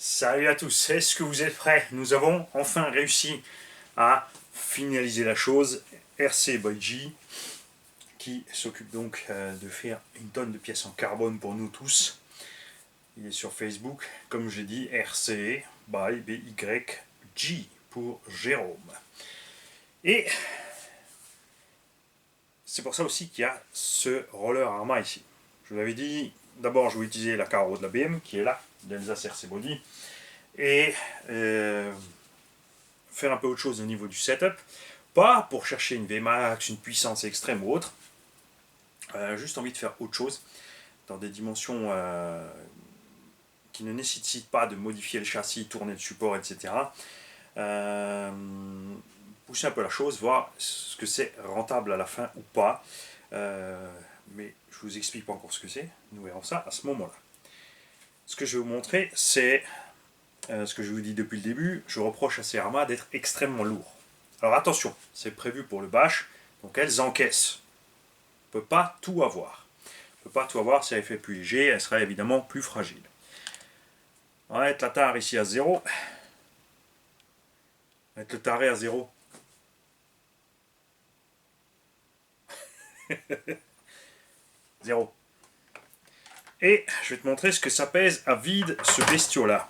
Salut à tous, est-ce que vous êtes prêts? Nous avons enfin réussi à finaliser la chose. RC by G, qui s'occupe donc de faire une tonne de pièces en carbone pour nous tous. Il est sur Facebook, comme j'ai dit, RC by BYG pour Jérôme. Et c'est pour ça aussi qu'il y a ce roller Arma ici. Je vous l'avais dit, d'abord je vais utiliser la carreau de la BM qui est là, d'Elsace RC Body. Et faire un peu autre chose au niveau du setup, pas pour chercher une Vmax, une puissance extrême ou autre, juste envie de faire autre chose dans des dimensions qui ne nécessitent pas de modifier le châssis, tourner le support, etc. Pousser un peu la chose, voir ce que c'est rentable à la fin ou pas. Mais je vous explique pas encore ce que c'est, nous verrons ça à ce moment-là. Ce que je vais vous montrer, c'est ce que je vous dis depuis le début, je reproche à ces Arma d'être extrêmement lourds. Alors attention, c'est prévu pour le bash, donc elles encaissent. On ne peut pas tout avoir. On ne peut pas tout avoir, si elle fait plus léger, elle sera évidemment plus fragile. On va mettre la tare ici à 0. On va mettre le taré à 0. Zéro. Et je vais te montrer ce que ça pèse à vide, ce bestiau-là.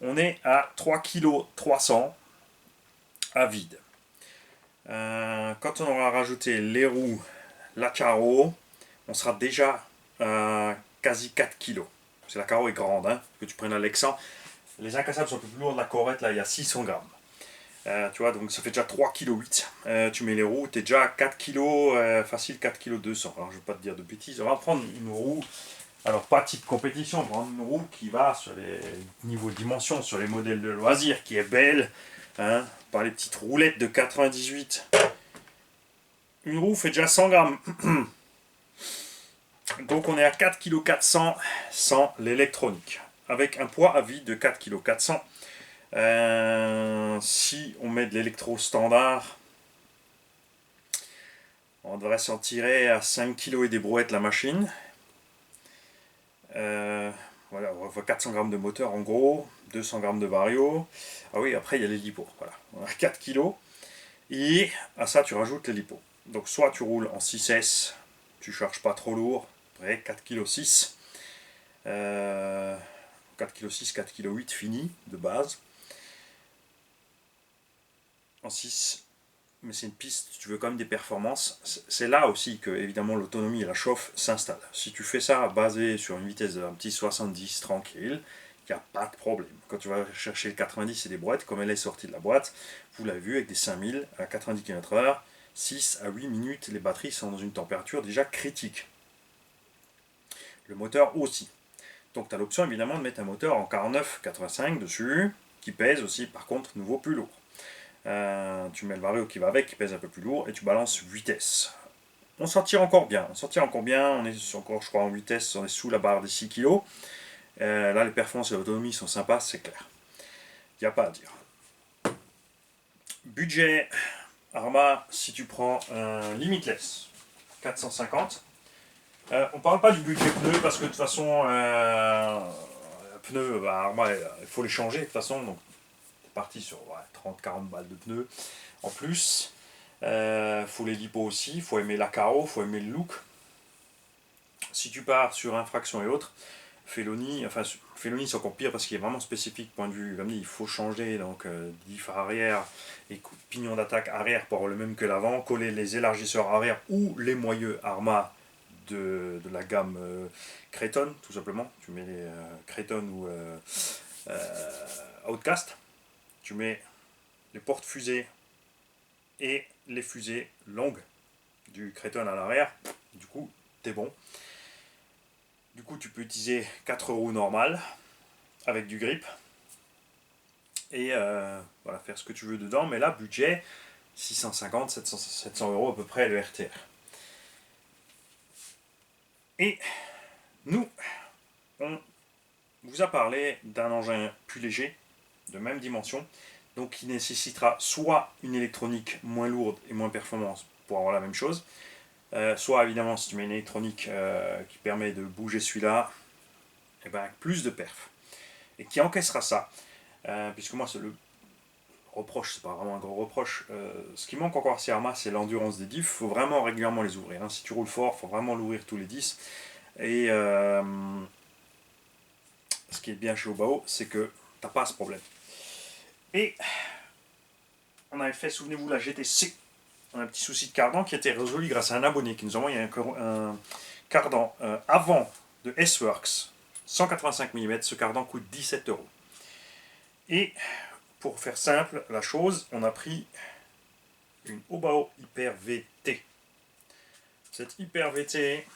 On est à 3,3 kg à vide. Quand on aura rajouté les roues, la carreau, on sera déjà à quasi 4 kg. Parce que la carreau est grande, hein, que tu prennes la Lexan. Les incassables sont un peu plus lourds de la Corvette, là il y a 600 grammes. Tu vois, donc ça fait déjà 3,8 kg. Tu mets les roues, tu es déjà à 4 kg, facile 4,2 kg. Alors je ne vais pas te dire de bêtises, on va prendre une roue. Alors pas type compétition, on va prendre une roue qui va sur les niveaux de dimension, sur les modèles de loisirs, qui est belle. Hein, pas les petites roulettes de 98. Une roue fait déjà 100 grammes. Donc on est à 4,4 kg sans l'électronique. Avec un poids à vide de 4,4 kg. Si on met de l'électro standard, on devrait s'en tirer à 5 kg et des brouettes la machine. Voilà, on voit 400 grammes de moteur en gros, 200 grammes de vario. Ah oui, après il y a les lipos. Voilà, on a 4 kg. Et à ça tu rajoutes les lipos. Donc soit tu roules en 6S, tu charges pas trop lourd, après 4,6 kg. 4,6 kg, 4,8 kg fini de base. En 6, mais c'est une piste, si tu veux quand même des performances. C'est là aussi que évidemment l'autonomie et la chauffe s'installent. Si tu fais ça basé sur une vitesse d'un petit 70 tranquille, il n'y a pas de problème. Quand tu vas chercher le 90 et des boîtes, comme elle est sortie de la boîte, vous l'avez vu avec des 5000 à 90 km/h, 6 à 8 minutes, les batteries sont dans une température déjà critique. Le moteur aussi. Donc tu as l'option évidemment de mettre un moteur en 49-85 dessus, qui pèse aussi par contre nouveau plus lourd. Tu mets le vario qui va avec, qui pèse un peu plus lourd, et tu balances vitesse. On s'en tire encore bien, on est encore je crois en vitesse, on est sous la barre des 6 kg. Là les performances et l'autonomie sont sympas, c'est clair. Il n'y a pas à dire. Budget Arma, si tu prends un Limitless 450, on parle pas du budget pneu parce que de toute façon, pneus, Arma, il faut les changer de toute façon, donc c'est parti sur 30-40 balles de pneus en plus. Faut les lipos aussi, faut aimer la carreau, faut aimer le look. Si tu pars sur infraction et autres, Feloni c'est encore pire parce qu'il est vraiment spécifique point de vue. Comme dit, il faut changer donc diff arrière et pignon d'attaque arrière pour avoir le même que l'avant, coller les élargisseurs arrière ou les moyeux Arma de la gamme Creton, tout simplement. Tu mets les Creton ou Outcast, tu mets les portes fusées et les fusées longues du Creton à l'arrière, du coup t'es bon. Du coup tu peux utiliser 4 roues normales avec du grip et voilà, faire ce que tu veux dedans, mais là budget 650, 700 euros à peu près le RTR. Et nous, on vous a parlé d'un engin plus léger, de même dimension, donc qui nécessitera soit une électronique moins lourde et moins performante pour avoir la même chose, soit évidemment si tu mets une électronique qui permet de bouger celui-là, et ben plus de perf. et qui encaissera ça. Puisque moi, c'est le reproche, c'est pas vraiment un gros reproche. Ce qui manque encore à ces Arma, c'est l'endurance des diffs. Il faut vraiment régulièrement les ouvrir. Hein. Si tu roules fort, il faut vraiment l'ouvrir tous les 10. Et ce qui est bien chez Obao, c'est que t'as pas ce problème. Et on avait fait, souvenez-vous, la GTC. On a un petit souci de cardan qui a été résolu grâce à un abonné qui nous a envoyé un cardan avant de S-Works, 185 mm. Ce cardan coûte 17 euros. Et pour faire simple la chose, on a pris une Obao Hyper VT. Cette Hyper VT,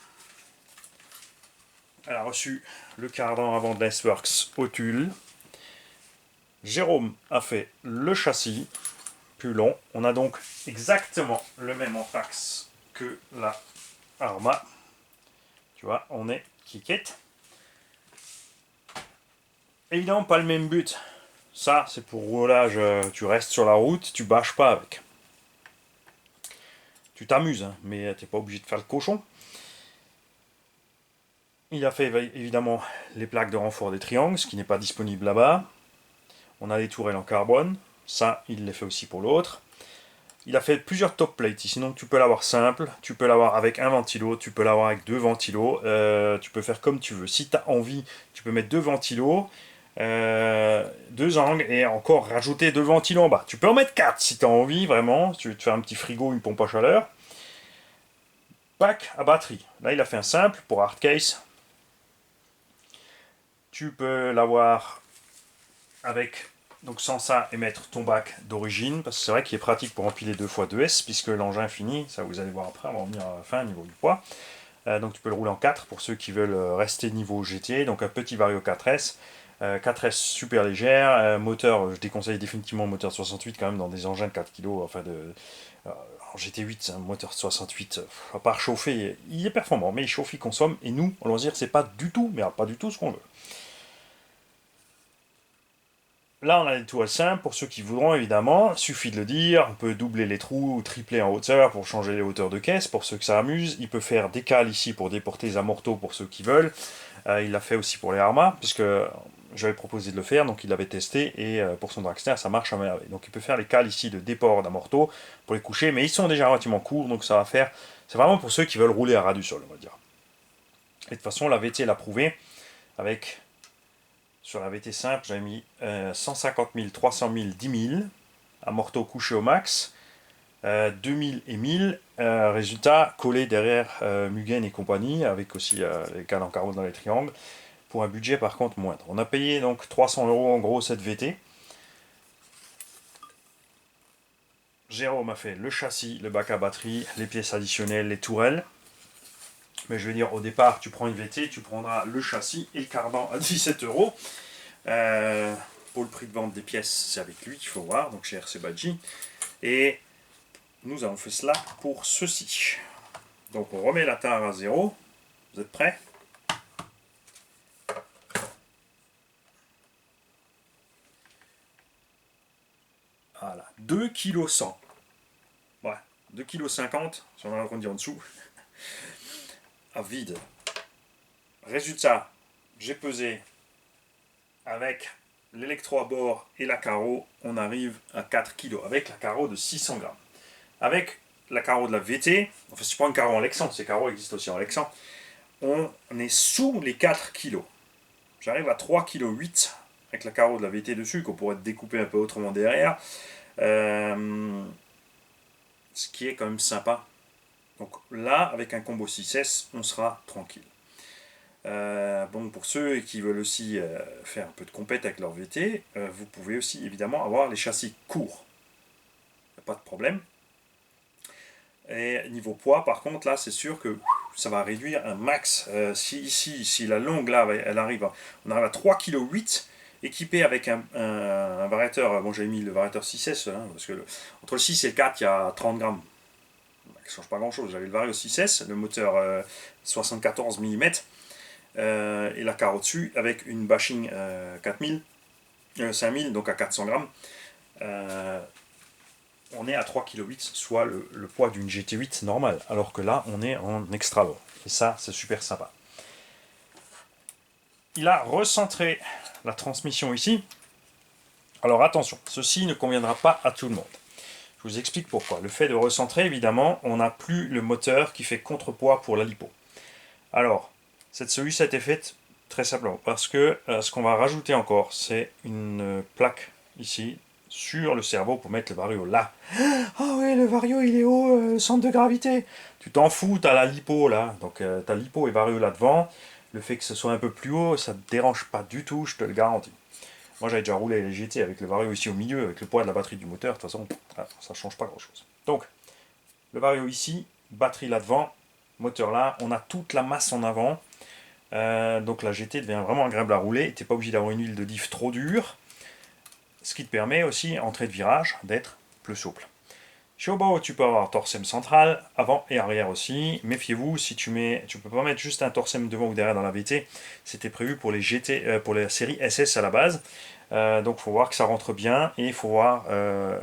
elle a reçu le cardan avant de S-Works au tulle. Jérôme a fait le châssis plus long. On a donc exactement le même anthrax que la Arma. Tu vois, on est kickette. Évidemment, pas le même but. Ça, c'est pour roulage, tu restes sur la route, tu bâches pas avec. Tu t'amuses, hein, mais t'es pas obligé de faire le cochon. Il a fait évidemment les plaques de renfort des triangles, ce qui n'est pas disponible là-bas. On a les tourelles en carbone, ça, il les fait aussi pour l'autre. Il a fait plusieurs top plates ici, donc tu peux l'avoir simple, tu peux l'avoir avec un ventilo, tu peux l'avoir avec deux ventilos, tu peux faire comme tu veux. Si tu as envie, tu peux mettre deux ventilos, deux angles et encore rajouter deux ventilos en bas. Tu peux en mettre 4 si tu as envie, vraiment. Si tu veux te faire un petit frigo, une pompe à chaleur. Pack à batterie. Là, il a fait un simple pour hard case. Tu peux l'avoir avec, donc sans ça, et mettre ton bac d'origine, parce que c'est vrai qu'il est pratique pour empiler 2x2S, puisque l'engin est fini, ça vous allez voir après, on va revenir à la fin, niveau du poids. Donc tu peux le rouler en 4 pour ceux qui veulent rester niveau GT, donc un petit Vario 4S. 4S super légère, moteur, je déconseille définitivement le moteur 68 quand même dans des engins de 4 kg, enfin en GT8, c'est un moteur 68, à part chauffer, il est performant, mais il chauffe, il consomme, et nous, en loisir, c'est pas du tout, mais pas du tout ce qu'on veut. Là, on a des tourelles simples, pour ceux qui voudront, évidemment, suffit de le dire, on peut doubler les trous ou tripler en hauteur pour changer les hauteurs de caisse, pour ceux que ça amuse, il peut faire des cales ici pour déporter les amortos pour ceux qui veulent, il l'a fait aussi pour les Arma, puisque j'avais proposé de le faire, donc il l'avait testé, et pour son dragster, ça marche à merveille. Donc il peut faire les cales ici de déport d'amorto pour les coucher, mais ils sont déjà relativement courts, donc ça va faire... C'est vraiment pour ceux qui veulent rouler à ras du sol, on va dire. Et de toute façon, la VT l'a prouvé, avec... Sur la VT simple, j'avais mis 150 000, 300 000, 10 000, amorto couché au max, 2000 et 1000, résultat collé derrière Mugen et compagnie, avec aussi les cales en carbone dans les triangles, pour un budget par contre moindre. On a payé donc 300 € en gros cette VT. Jérôme a fait le châssis, le bac à batterie, les pièces additionnelles, les tourelles. Mais je veux dire, au départ, tu prends une VT, tu prendras le châssis et le cardan à 17 €. Pour le prix de vente des pièces, c'est avec lui qu'il faut voir, donc chez RC Badji. Et nous avons fait cela pour ceci. Donc on remet la tare à 0. Vous êtes prêts? Voilà, 2,1 kg. Ouais, 2,50 kg, si on a arrondi en dessous. À vide. Résultat, j'ai pesé avec l'électro à bord et la carreau, on arrive à 4 kg avec la carreau de 600 grammes. Avec la carreau de la VT, enfin si je prends une carreau en Lexan, ces carreaux existent aussi en Lexan, on est sous les 4 kg. J'arrive à 3,8 kg avec la carreau de la VT dessus, qu'on pourrait découper un peu autrement derrière. Ce qui est quand même sympa. Donc là, avec un combo 6S, on sera tranquille. Bon, pour ceux qui veulent aussi faire un peu de compète avec leur VT, vous pouvez aussi évidemment avoir les châssis courts. Il n'y a pas de problème. Et niveau poids, par contre, là, c'est sûr que ça va réduire un max. Si la longue, là, elle arrive, on arrive à 3,8 kg, équipé avec un variateur. Bon, j'avais mis le variateur 6S, hein, parce que entre le 6 et le 4, il y a 30 grammes. Ça ne change pas grand-chose. J'avais le Vario 6S, le moteur 74 mm, et la carreau dessus, avec une bashing 5000, donc à 400 grammes. On est à 3,8 kg, soit le poids d'une GT8 normale, alors que là, on est en extra lourd. Et ça, c'est super sympa. il a recentré la transmission ici. Alors attention, ceci ne conviendra pas à tout le monde. Je vous explique pourquoi. Le fait de recentrer, évidemment, on n'a plus le moteur qui fait contrepoids pour la lipo. Alors, cette solution a été faite très simplement parce que ce qu'on va rajouter encore, c'est une plaque ici sur le cerveau pour mettre le vario là. Ah ouais, le vario il est haut, centre de gravité. Tu t'en fous, t'as la lipo là, donc t'as lipo et vario là devant. Le fait que ce soit un peu plus haut, ça te dérange pas du tout, je te le garantis. Moi j'avais déjà roulé les GT avec le vario ici au milieu, avec le poids de la batterie du moteur, de toute façon, ça change pas grand chose. Donc, le vario ici, batterie là devant, moteur là, on a toute la masse en avant. Donc la GT devient vraiment agréable à rouler, tu n'es pas obligé d'avoir une huile de diff trop dure, ce qui te permet aussi, en entrée de virage, d'être plus souple. Chez Obo, tu peux avoir torsem central, avant et arrière aussi. Méfiez-vous, si tu peux pas mettre juste un torsem devant ou derrière dans la VT. C'était prévu pour les GT, pour la série SS à la base. Donc il faut voir que ça rentre bien et il faut voir. Je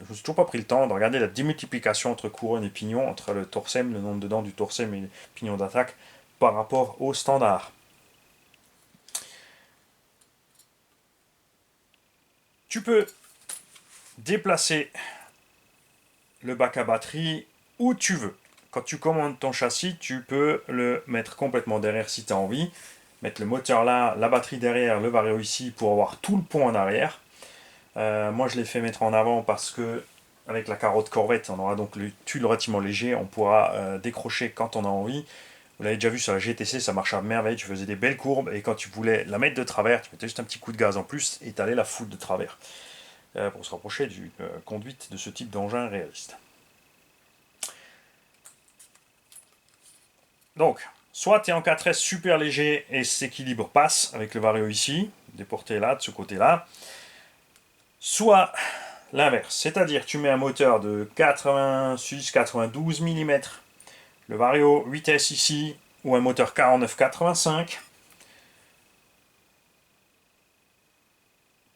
me suis toujours pas pris le temps de regarder la démultiplication entre couronne et pignon, entre le torsem, le nombre de dents du torsem et le pignon d'attaque par rapport au standard. Tu peux déplacer le bac à batterie où tu veux. Quand tu commandes ton châssis, tu peux le mettre complètement derrière si tu as envie. Mettre le moteur là, la batterie derrière, le vario ici pour avoir tout le pont en arrière. Moi je l'ai fait mettre en avant parce que avec la carotte Corvette, on aura donc le tuile relativement léger, on pourra décrocher quand on a envie. Vous l'avez déjà vu sur la GTC, ça marche à merveille, tu faisais des belles courbes et quand tu voulais la mettre de travers, tu mettais juste un petit coup de gaz en plus et tu allais la foutre de travers. Pour se rapprocher d'une conduite de ce type d'engin réaliste. Donc, soit tu es en 4S super léger et cet équilibre passe avec le vario ici, déporté là, de ce côté-là, soit l'inverse, c'est-à-dire tu mets un moteur de 86-92 mm, le vario 8S ici, ou un moteur 49-85,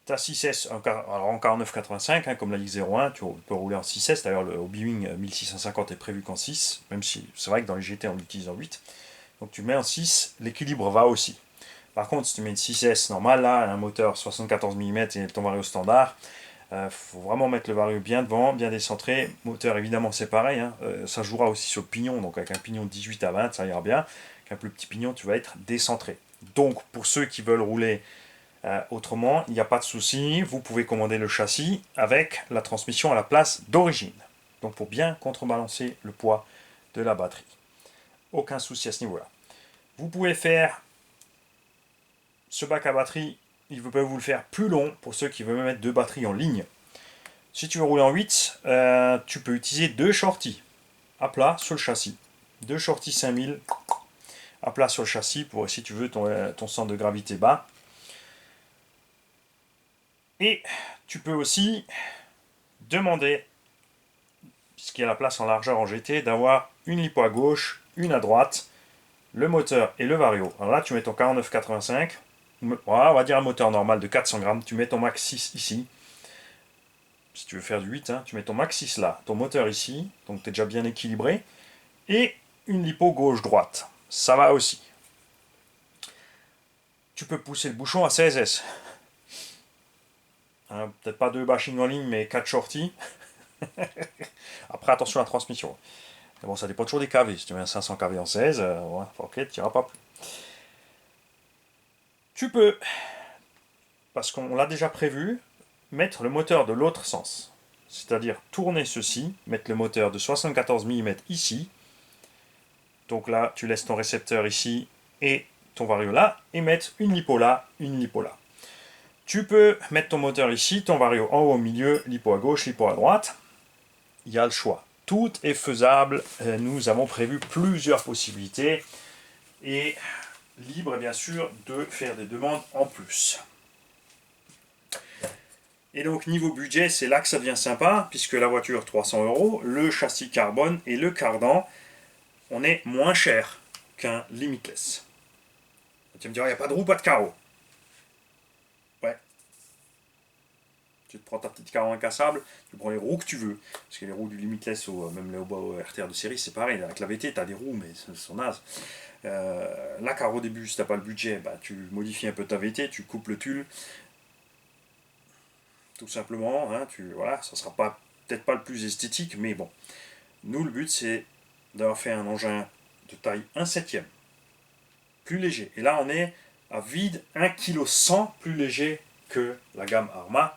ta 6S alors en 49-85, hein, comme la X01, tu peux rouler en 6S, d'ailleurs le Hobby-Wing 1650 est prévu qu'en 6, même si c'est vrai que dans les GT on l'utilise en 8. Donc tu mets en 6, l'équilibre va aussi. Par contre, si tu mets une 6S normale, là, un moteur 74 mm et ton vario standard, faut vraiment mettre le vario bien devant, bien décentré. Moteur, évidemment, c'est pareil. Hein, ça jouera aussi sur le pignon. Donc, avec un pignon de 18 à 20, ça ira bien. Avec un plus petit pignon, tu vas être décentré. Donc, pour ceux qui veulent rouler autrement, il n'y a pas de souci. Vous pouvez commander le châssis avec la transmission à la place d'origine. Donc, pour bien contrebalancer le poids de la batterie. Aucun souci à ce niveau-là. Vous pouvez faire ce bac à batterie, il peut vous le faire plus long pour ceux qui veulent mettre deux batteries en ligne. Si tu veux rouler en 8, tu peux utiliser deux shorties à plat sur le châssis. Deux shorties 5000 à plat sur le châssis pour si tu veux ton centre de gravité bas. Et tu peux aussi demander, puisqu'il y a la place en largeur en GT, d'avoir une lipo à gauche, une à droite, le moteur et le vario. Alors là, tu mets ton 49-85, on va dire un moteur normal de 400 grammes, tu mets ton max 6 ici. Si tu veux faire du 8, hein, tu mets ton max 6 là, ton moteur ici, donc tu es déjà bien équilibré, et une lipo gauche-droite. Ça va aussi. Tu peux pousser le bouchon à 16S. Hein, peut-être pas deux bashing en ligne, mais 4 shorties. Après, attention à la transmission. Mais bon, ça dépend toujours des kV. Si tu mets un 500 kV en 16, ok, tu n'iras pas plus. Tu peux, parce qu'on l'a déjà prévu, mettre le moteur de l'autre sens. C'est-à-dire tourner ceci, mettre le moteur de 74 mm ici. Donc là, tu laisses ton récepteur ici et ton vario là, et mettre une lipo là, une lipo là. Tu peux mettre ton moteur ici, ton vario en haut au milieu, lipo à gauche, lipo à droite. Il y a le choix. Tout est faisable. Nous avons prévu plusieurs possibilités. Et libre, bien sûr, de faire des demandes en plus. Et donc, niveau budget, c'est là que ça devient sympa, puisque la voiture, 300 €, le châssis carbone et le cardan, on est moins cher qu'un Limitless. Tu me diras, il n'y a pas de roue, pas de carreau. Ouais. Tu te prends ta petite carreau incassable, tu prends les roues que tu veux. Parce que les roues du Limitless, ou même les RTR de série, c'est pareil. Avec la VT, tu as des roues, mais elles sont nazes. Là, car au début, si tu n'as pas le budget, bah, tu modifies un peu ta VT, tu coupes le tulle, tout simplement. Hein, voilà, ça sera pas peut-être pas le plus esthétique, mais bon. Nous, le but, c'est d'avoir fait un engin de taille 1/7, plus léger. Et là, on est à vide 1,1 kg plus léger que la gamme Arma.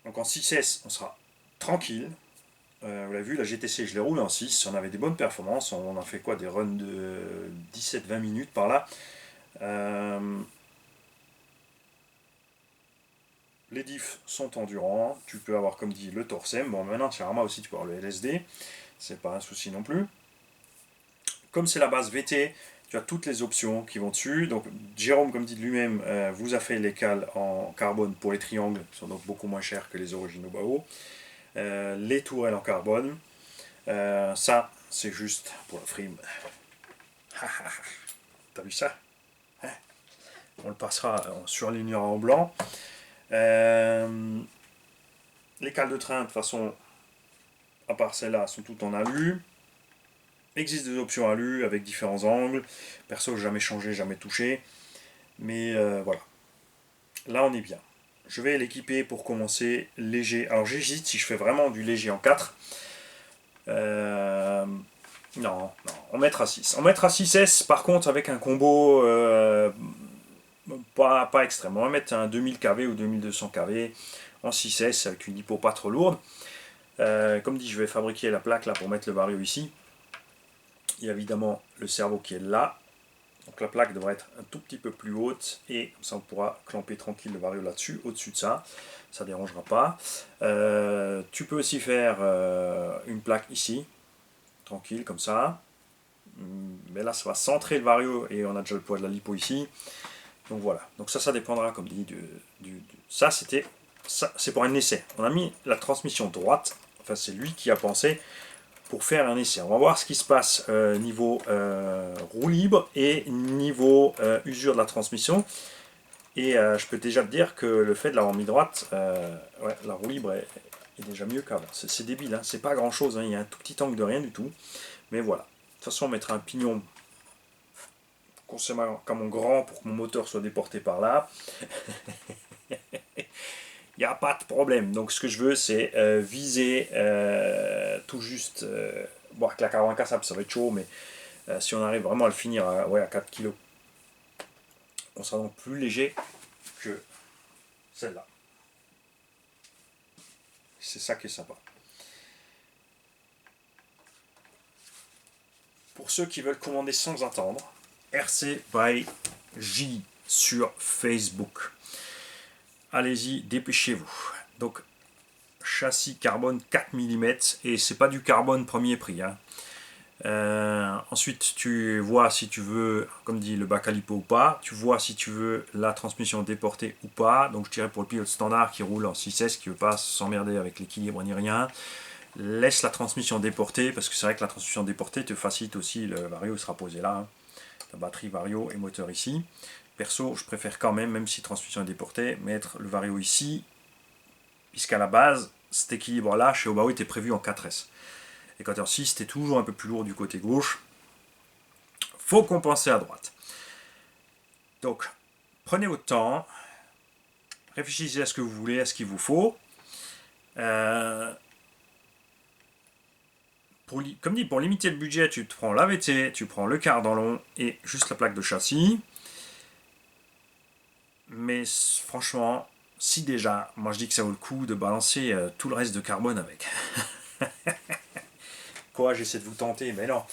Donc en 6S, on sera tranquille. Vous l'avez vu, la GTC, je l'ai roulé en 6. On avait des bonnes performances. On a fait quoi? Des runs de 17-20 minutes par là. Les diffs sont endurants. Tu peux avoir, comme dit, le Torsem. Bon, maintenant, chez Arma aussi, tu peux avoir le LSD. C'est pas un souci non plus. Comme c'est la base VT, tu as toutes les options qui vont dessus. Donc, Jérôme, comme dit lui-même, vous a fait les cales en carbone pour les triangles, qui sont donc beaucoup moins chers que les originaux Bao. Les tourelles en carbone. Ça, c'est juste pour la frime. T'as vu ça? On le passera, on surlignera en blanc. Les cales de train, de toute façon, à part celles-là, sont toutes en alu. Il existe des options alu avec différents angles. Perso, jamais changé, jamais touché. Mais voilà. Là, on est bien. Je vais l'équiper pour commencer léger. Alors, j'hésite si je fais vraiment du léger en 4. Non, on mettra 6. On mettra 6S par contre avec un combo pas extrême. On va mettre un 2000 kV ou 2200 kV en 6S avec une hypo pas trop lourde. Comme dit, je vais fabriquer la plaque là pour mettre le vario ici. Il y a évidemment le cerveau qui est là. Donc la plaque devrait être un tout petit peu plus haute et comme ça on pourra clamper tranquille le vario là-dessus, au-dessus de ça. Ça ne dérangera pas. Tu peux aussi faire une plaque ici, tranquille comme ça. Mais là ça va centrer le vario et on a déjà le poids de la lipo ici. Donc voilà. Donc ça dépendra comme dit ça c'est pour un essai. On a mis la transmission droite. Enfin c'est lui qui a pensé pour faire un essai. On va voir ce qui se passe niveau roue libre et niveau usure de la transmission. Et je peux déjà te dire que le fait de l'avoir mis droite, ouais, la roue libre est déjà mieux qu'avant. C'est débile, hein. C'est pas grand chose, hein. Il y a un tout petit angle de rien du tout. Mais voilà. De toute façon, on mettra un pignon comme grand pour que mon moteur soit déporté par là. Il n'y a pas de problème. Donc ce que je veux, c'est viser tout juste. Bon, avec la caravane incassable, ça va être chaud, mais si on arrive vraiment à le finir à 4 kg, on sera donc plus léger que celle-là. C'est ça qui est sympa. Pour ceux qui veulent commander sans attendre, RC by J sur Facebook. Allez-y, dépêchez-vous. Donc, châssis carbone 4 mm et c'est pas du carbone premier prix. Hein. Ensuite, tu vois si tu veux, comme dit, le bac à lipo ou pas. Tu vois si tu veux la transmission déportée ou pas. Donc, je dirais pour le pilote standard qui roule en 6S, qui veut pas s'emmerder avec l'équilibre ni rien, laisse la transmission déportée parce que c'est vrai que la transmission déportée te facilite aussi. Le vario sera posé là. Hein. La batterie vario et moteur ici. Perso, je préfère quand même si transmission est déportée, mettre le vario ici, puisqu'à la base, cet équilibre-là, chez Obao, était prévu en 4S. Et quand en 6, c'était toujours un peu plus lourd du côté gauche. Faut compenser à droite. Donc, prenez votre temps, réfléchissez à ce que vous voulez, à ce qu'il vous faut. Comme dit, pour limiter le budget, tu te prends la VT, tu prends le cardan et juste la plaque de châssis. Mais franchement, si déjà, moi je dis que ça vaut le coup de balancer tout le reste de carbone avec. Quoi, j'essaie de vous tenter, mais non.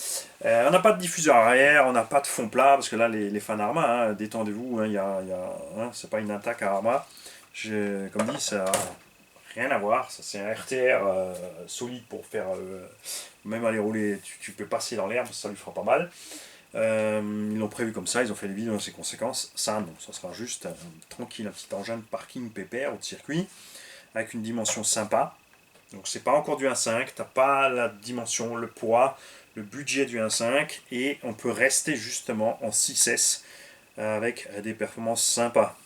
On n'a pas de diffuseur arrière, on n'a pas de fond plat, parce que là, les fans Arma, hein, détendez-vous, hein, c'est pas une attaque à Arma. Comme dit, ça n'a rien à voir, c'est un RTR solide pour faire, même aller rouler, tu peux passer dans l'herbe, ça lui fera pas mal. Ils l'ont prévu comme ça, ils ont fait les vidéos dans ses conséquences. Ça, non, ça sera juste tranquille, un petit engin de parking pépère ou de circuit, avec une dimension sympa. Donc c'est pas encore du 1.5, t'as pas la dimension, le poids, le budget du 1.5, et on peut rester justement en 6S avec des performances sympas.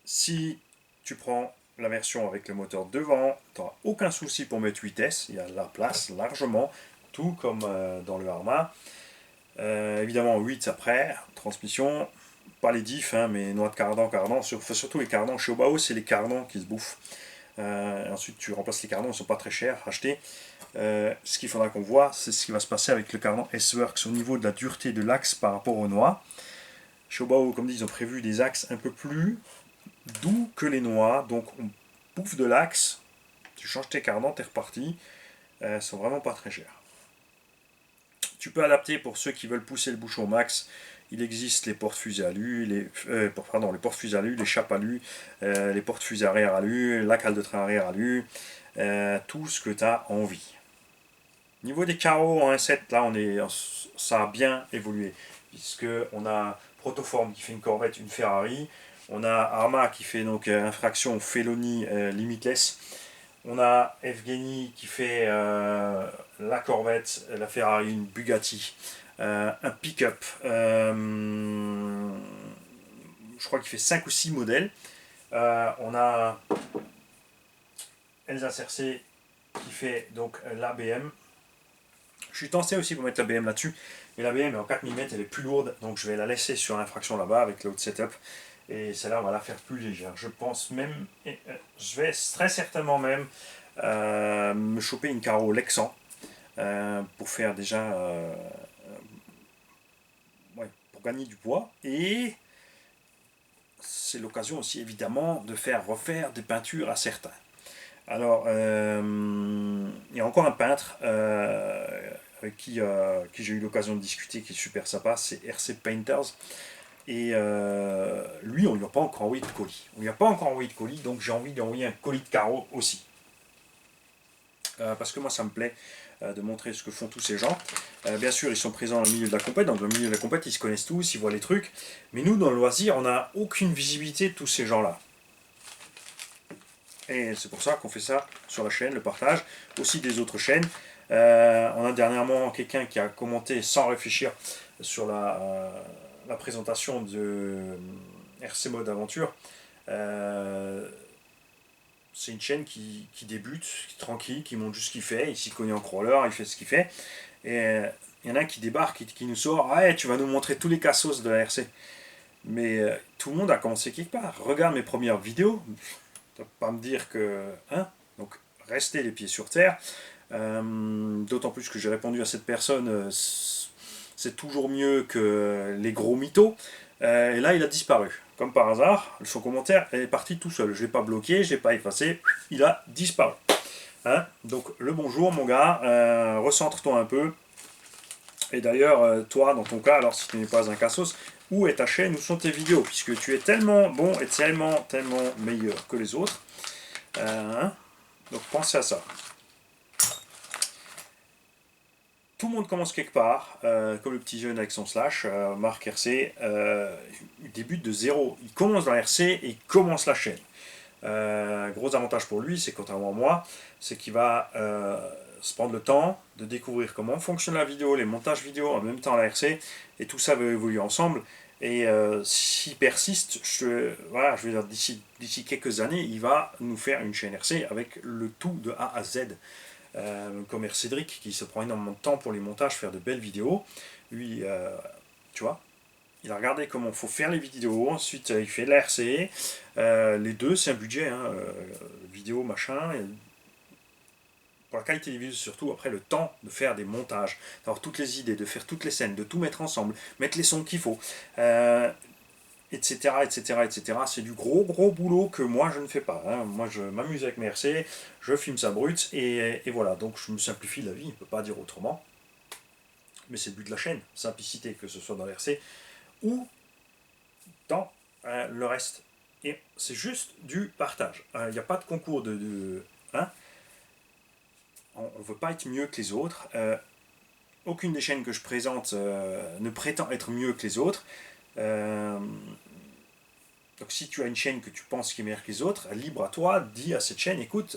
Si tu prends la version avec le moteur devant, tu n'auras aucun souci pour mettre 8S, il y a la place largement, tout comme dans le Arma. Évidemment 8 après, transmission, pas les diffs, hein, mais noix de cardan, surtout les cardans. Chez Obao, c'est les cardans qui se bouffent. Ensuite, tu remplaces les cardans, ils sont pas très chers à acheter. Ce qu'il faudra qu'on voit, c'est ce qui va se passer avec le cardan S-Works au niveau de la dureté de l'axe par rapport aux noix. Chez Obao, comme dit, ils ont prévu des axes un peu plus doux que les noix, donc on bouffe de l'axe, tu changes tes cardans, t'es reparti. Ils sont vraiment pas très chers. Tu peux adapter pour ceux qui veulent pousser le bouchon au max. Il existe les porte-fusées alu, les porte-fusées alu, les chapes alu, les porte-fusées arrière alu, la cale de train arrière alu, tout ce que tu as envie. Niveau des carreaux en 1.7, là ça a bien évolué, puisque on a Protoform qui fait une Corvette, une Ferrari, on a Arma qui fait donc infraction Felony Limitless, on a Evgeny qui fait la Corvette, la Ferrari, une Bugatti, un pick-up, je crois qu'il fait 5 ou 6 modèles. On a Elsa Cercé qui fait donc l'ABM. Je suis tenté aussi pour mettre la BM là-dessus, mais la BM est en 4 mm, elle est plus lourde, donc je vais la laisser sur l'infraction là-bas avec l'autre setup. Et celle-là, on va la faire plus légère. Je pense même, je vais très certainement même me choper une carreau Lexan pour faire déjà, ouais, pour gagner du poids. Et c'est l'occasion aussi évidemment de faire refaire des peintures à certains. Alors, il y a encore un peintre avec qui j'ai eu l'occasion de discuter, qui est super sympa, c'est RC Painters. Et lui, on ne lui a pas encore envoyé de colis. On ne lui a pas encore envoyé de colis, donc j'ai envie d'envoyer un colis de carreaux aussi. Parce que moi, ça me plaît de montrer ce que font tous ces gens. Bien sûr, ils sont présents dans le milieu de la compète. Dans le milieu de la compète, ils se connaissent tous, ils voient les trucs. Mais nous, dans le loisir, on n'a aucune visibilité de tous ces gens-là. Et c'est pour ça qu'on fait ça sur la chaîne, le partage, aussi des autres chaînes. On a dernièrement quelqu'un qui a commenté sans réfléchir sur la présentation de RC Mode Aventure. C'est une chaîne qui débute, qui est tranquille, qui montre juste ce qu'il fait, il s'y connaît en crawler, il fait ce qu'il fait. Et il y en a un qui débarque, qui nous sort, ah, tu vas nous montrer tous les cassos de la RC. Mais tout le monde a commencé quelque part. Regarde mes premières vidéos, tu vas pas me dire que... Hein, donc restez les pieds sur terre. D'autant plus que j'ai répondu à cette personne, c'est toujours mieux que les gros mythos. Et là, il a disparu. Comme par hasard, son commentaire est parti tout seul. Je ne l'ai pas bloqué, je ne l'ai pas effacé, il a disparu. Hein, donc le bonjour mon gars, recentre-toi un peu. Et d'ailleurs, toi, dans ton cas, alors si tu n'es pas un cassos, où est ta chaîne, où sont tes vidéos, puisque tu es tellement bon et tellement meilleur que les autres. Hein, donc pensez à ça. Tout le monde commence quelque part, comme le petit jeune avec son slash, Marc RC, il débute de zéro. Il commence dans la RC et il commence la chaîne. Gros avantage pour lui, c'est contrairement à moi, c'est qu'il va se prendre le temps de découvrir comment fonctionne la vidéo, les montages vidéo, en même temps la RC, et tout ça va évoluer ensemble. Et s'il persiste, voilà, je veux dire, d'ici quelques années, il va nous faire une chaîne RC avec le tout de A à Z. Comme Cédric qui se prend énormément de temps pour les montages, faire de belles vidéos. Lui, tu vois, il a regardé comment il faut faire les vidéos, ensuite il fait de la RC. Les deux, c'est un budget, hein, vidéo, machin. Pour la qualité des vidéos, surtout après le temps de faire des montages, d'avoir toutes les idées, de faire toutes les scènes, de tout mettre ensemble, mettre les sons qu'il faut. Etc, etc, etc. C'est du gros boulot que moi je ne fais pas. Hein. Moi je m'amuse avec mes RC, je filme ça brut et voilà. Donc je me simplifie la vie, on ne peut pas dire autrement. Mais c'est le but de la chaîne, simplicité, que ce soit dans l'RC ou dans le reste. Et c'est juste du partage. Il n'y a pas de concours hein. On ne veut pas être mieux que les autres. Aucune des chaînes que je présente ne prétend être mieux que les autres. Donc si tu as une chaîne que tu penses qui est meilleure que les autres, libre à toi, dis à cette chaîne, écoute,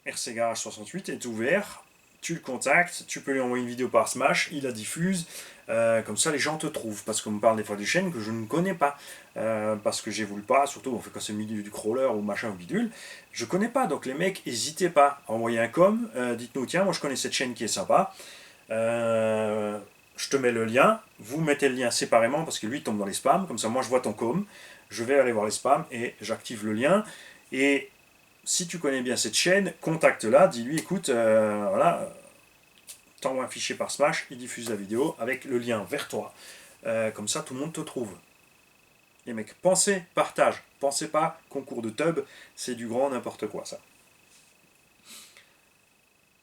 RC Garage 68 est ouvert, tu le contactes, tu peux lui envoyer une vidéo par Smash, il la diffuse, comme ça les gens te trouvent, parce qu'on me parle des fois des chaînes que je ne connais pas, parce que j'évolue pas, surtout on fait quand c'est le milieu du crawler ou machin ou bidule, je connais pas, donc les mecs, n'hésitez pas à envoyer un com, dites-nous tiens, moi je connais cette chaîne qui est sympa, je te mets le lien, vous mettez le lien séparément, parce que lui il tombe dans les spams, comme ça moi je vois ton com, je vais aller voir les spams et j'active le lien, et si tu connais bien cette chaîne, contacte-la, dis-lui écoute, voilà, t'envoies un fichier par Smash, il diffuse la vidéo avec le lien vers toi. Comme ça, tout le monde te trouve. Les mecs, pensez, partage. Pensez pas, concours de tub, c'est du grand n'importe quoi, ça.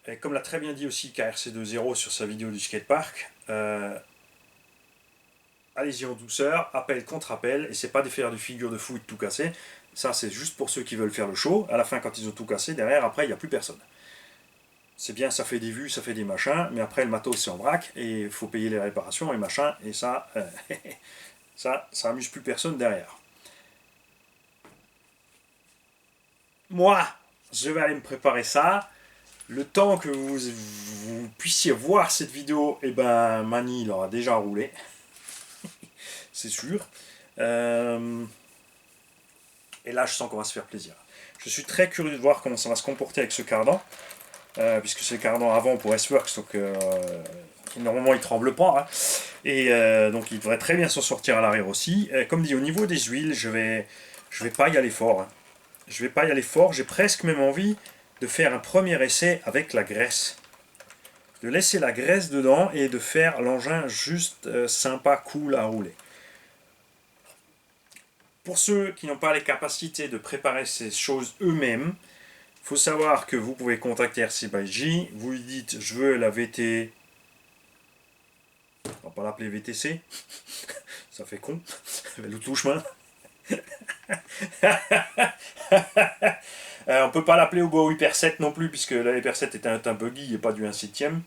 Et comme l'a très bien dit aussi KRC20 sur sa vidéo du skatepark, allez-y en douceur, appel contre appel, et c'est pas de faire des figures de fou et de tout casser. Ça, c'est juste pour ceux qui veulent faire le show. À la fin, quand ils ont tout cassé, derrière, après, il n'y a plus personne. C'est bien, ça fait des vues, ça fait des machins, mais après le matos c'est en vrac et il faut payer les réparations et machin, et ça, ça amuse plus personne derrière. Moi, je vais aller me préparer ça. Le temps que vous puissiez voir cette vidéo, et ben Mani il aura déjà roulé, c'est sûr. Et là, je sens qu'on va se faire plaisir. Je suis très curieux de voir comment ça va se comporter avec ce cardan. Puisque c'est le cardan avant pour S-Works, donc normalement il ne tremble pas, hein. Et donc il devrait très bien s'en sortir à l'arrière aussi. Comme dit, au niveau des huiles, je vais pas y aller fort, hein. Je vais pas y aller fort, j'ai presque même envie de faire un premier essai avec la graisse. De laisser la graisse dedans et de faire l'engin juste sympa, cool à rouler. Pour ceux qui n'ont pas les capacités de préparer ces choses eux-mêmes, il faut savoir que vous pouvez contacter RC by J, vous lui dites je veux la VT, on va pas l'appeler VTC, ça fait con, le tout-chemin. On peut pas l'appeler Obo Hyper 7 non plus, puisque la Hyper 7 est un buggy et pas du 1/7.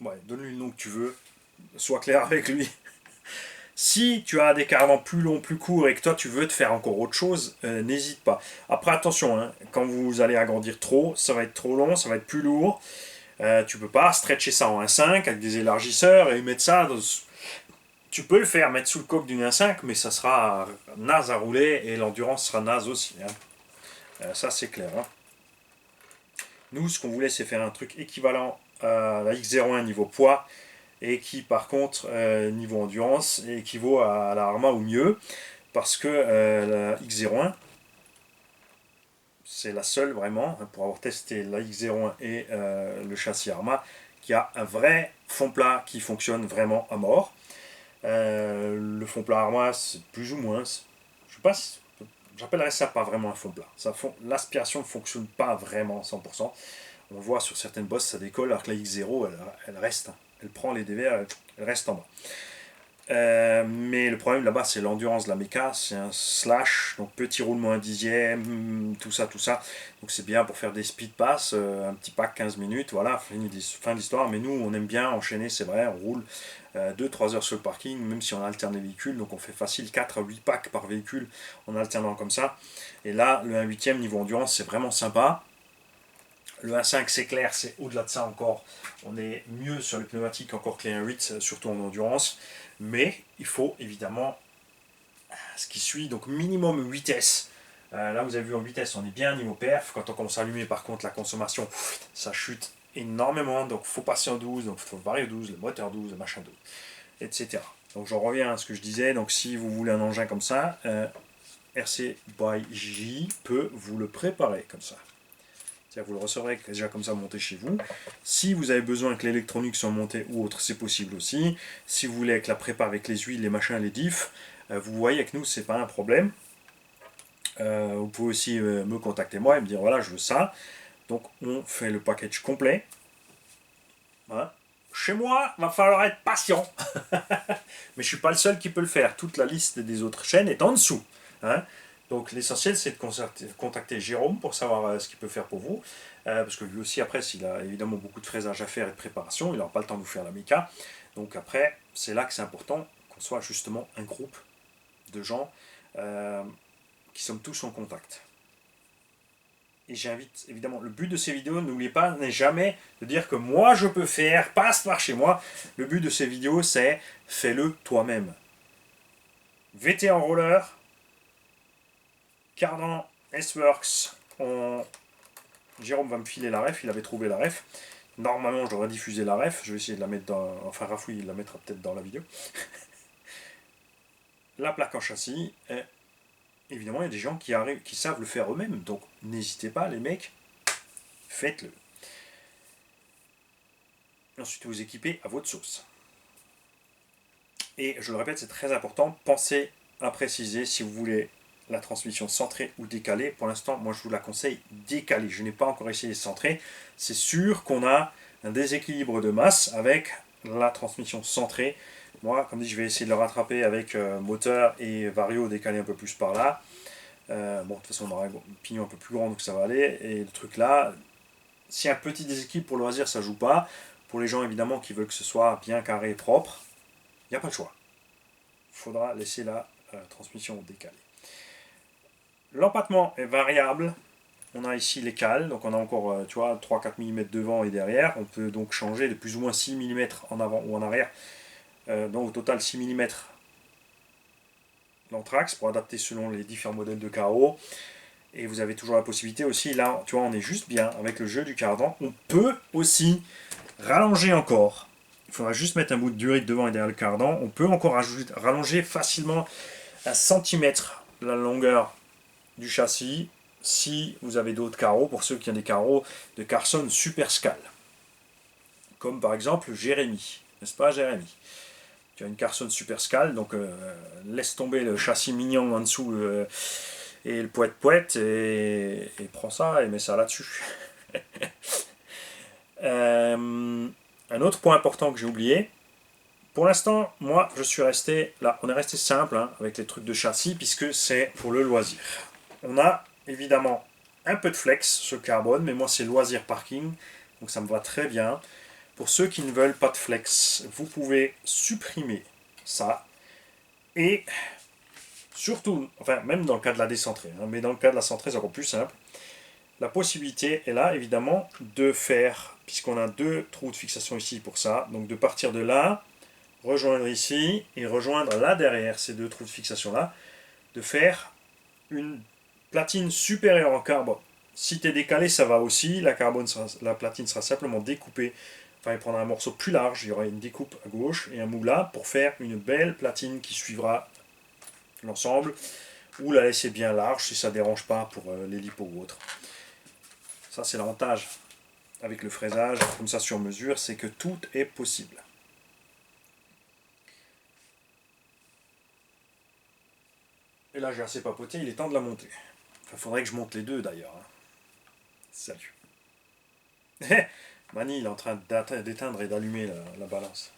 Ouais, donne-lui le nom que tu veux, sois clair avec lui. Si tu as des cardans plus longs, plus courts et que toi tu veux te faire encore autre chose, n'hésite pas. Après attention, hein, quand vous allez agrandir trop, ça va être trop long, ça va être plus lourd. Tu peux pas stretcher ça en 1.5 avec des élargisseurs et mettre ça dans... Tu peux le faire, mettre sous le coque d'une 1.5, mais ça sera naze à rouler et l'endurance sera naze aussi, hein. Ça c'est clair, hein. Nous, ce qu'on voulait, c'est faire un truc équivalent à la X01 niveau poids, et qui par contre niveau endurance équivaut à la Arma ou mieux, parce que la X01 c'est la seule vraiment, pour avoir testé la X01 et le châssis Arma, qui a un vrai fond plat qui fonctionne vraiment à mort. Le fond plat Arma c'est plus ou moins, je sais pas si, j'appellerais ça pas vraiment un fond plat, l'aspiration ne fonctionne pas vraiment à 100%. On le voit sur certaines bosses ça décolle, alors que la X0 elle reste, elle prend les dévers, elle reste en bas. Mais le problème là-bas c'est l'endurance de la méca, c'est un slash, donc petit roulement 1/10, tout ça, donc c'est bien pour faire des speed pass, un petit pack 15 minutes, voilà, fin d'histoire, mais nous on aime bien enchaîner, c'est vrai, on roule 2-3 heures sur le parking, même si on alterne les véhicules, donc on fait facile 4 à 8 packs par véhicule en alternant comme ça, et là le 1/8 niveau endurance c'est vraiment sympa. Le 1.5 c'est clair, c'est au-delà de ça encore, on est mieux sur les pneumatiques encore que les 1.8, surtout en endurance, mais il faut évidemment ce qui suit, donc minimum vitesse. Là vous avez vu en vitesse on est bien niveau perf, quand on commence à allumer par contre la consommation, ça chute énormément, donc il faut passer en 12, donc il faut varier 12, le moteur 12, le machin 12, etc. Donc j'en reviens à ce que je disais, donc si vous voulez un engin comme ça, RC by J peut vous le préparer comme ça. Vous le recevrez déjà comme ça monté chez vous. Si vous avez besoin que l'électronique soit montée ou autre, c'est possible aussi. Si vous voulez avec la prépa, avec les huiles, les machins, les diffs, vous voyez avec nous, c'est pas un problème. Vous pouvez aussi me contacter moi et me dire voilà, je veux ça. Donc on fait le package complet. Voilà. Chez moi, il va falloir être patient. Mais je suis pas le seul qui peut le faire. Toute la liste des autres chaînes est en dessous, hein. Donc l'essentiel c'est de contacter Jérôme pour savoir ce qu'il peut faire pour vous, parce que lui aussi après s'il a évidemment beaucoup de fraisage à faire et de préparation, il n'aura pas le temps de vous faire la méca, donc après c'est là que c'est important qu'on soit justement un groupe de gens qui sommes tous en contact. Et j'invite, évidemment, le but de ces vidéos, n'oubliez pas, n'est jamais de dire que moi je peux faire, passe par chez moi. Le but de ces vidéos, c'est fais-le toi-même. VT en roller, Cardan, S-Works, Jérôme va me filer la ref, il avait trouvé la ref. Normalement, je devrais diffuser la ref, je vais essayer de la mettre dans... Enfin, Rafouille, il la mettra peut-être dans la vidéo. La plaque en châssis, et évidemment, il y a des gens qui savent le faire eux-mêmes, donc n'hésitez pas, les mecs, faites-le. Ensuite, vous équipez à votre sauce. Et je le répète, c'est très important, pensez à préciser si vous voulez la transmission centrée ou décalée. Pour l'instant, moi je vous la conseille décalée. Je n'ai pas encore essayé centrée. C'est sûr qu'on a un déséquilibre de masse avec la transmission centrée. Moi, comme dit, je vais essayer de le rattraper avec moteur et vario décalé un peu plus par là. Bon, de toute façon, on aura un pignon un peu plus grand, donc ça va aller. Et le truc là, si un petit déséquilibre pour le loisir, ça joue pas. Pour les gens, évidemment, qui veulent que ce soit bien carré et propre, il n'y a pas de choix. Il faudra laisser la transmission décalée. L'empattement est variable. On a ici les cales, donc on a encore tu vois, 3-4 mm devant et derrière. On peut donc changer de plus ou moins 6 mm en avant ou en arrière. Donc au total 6 mm l'anthrax pour adapter selon les différents modèles de carreaux. Et vous avez toujours la possibilité aussi, là, tu vois, on est juste bien avec le jeu du cardan. On peut aussi rallonger encore. Il faudra juste mettre un bout de durite devant et derrière le cardan. On peut encore rallonger facilement 1 cm la longueur du châssis si vous avez d'autres carreaux, pour ceux qui ont des carreaux de Carson Super Scal. Comme par exemple Jérémy. N'est-ce pas Jérémy? Tu as une Carson Super Scal, donc laisse tomber le châssis mignon en dessous et le poète et prends ça et mets ça là-dessus. Un autre point important que j'ai oublié, pour l'instant, moi, je suis resté là. On est resté simple hein, avec les trucs de châssis puisque c'est pour le loisir. On a évidemment un peu de flex sur carbone, mais moi c'est loisir parking, donc ça me va très bien. Pour ceux qui ne veulent pas de flex, vous pouvez supprimer ça. Et surtout, enfin même dans le cas de la décentrée, hein, mais dans le cas de la centrée c'est encore plus simple. La possibilité est là évidemment de faire, puisqu'on a 2 trous de fixation ici pour ça, donc de partir de là, rejoindre ici et rejoindre là derrière ces 2 trous de fixation là, de faire une platine supérieure en carbone. Si tu es décalé, ça va aussi. La platine sera simplement découpée. Enfin, il prendra un morceau plus large. Il y aura une découpe à gauche et un moule là pour faire une belle platine qui suivra l'ensemble. Ou la laisser bien large si ça ne dérange pas pour l'hélipo ou autre. Ça, c'est l'avantage avec le fraisage, comme ça sur mesure, c'est que tout est possible. Et là, j'ai assez papoté, il est temps de la monter. Enfin, faudrait que je monte les deux d'ailleurs. Hein. Salut. Mani, il est en train d'éteindre et d'allumer la balance.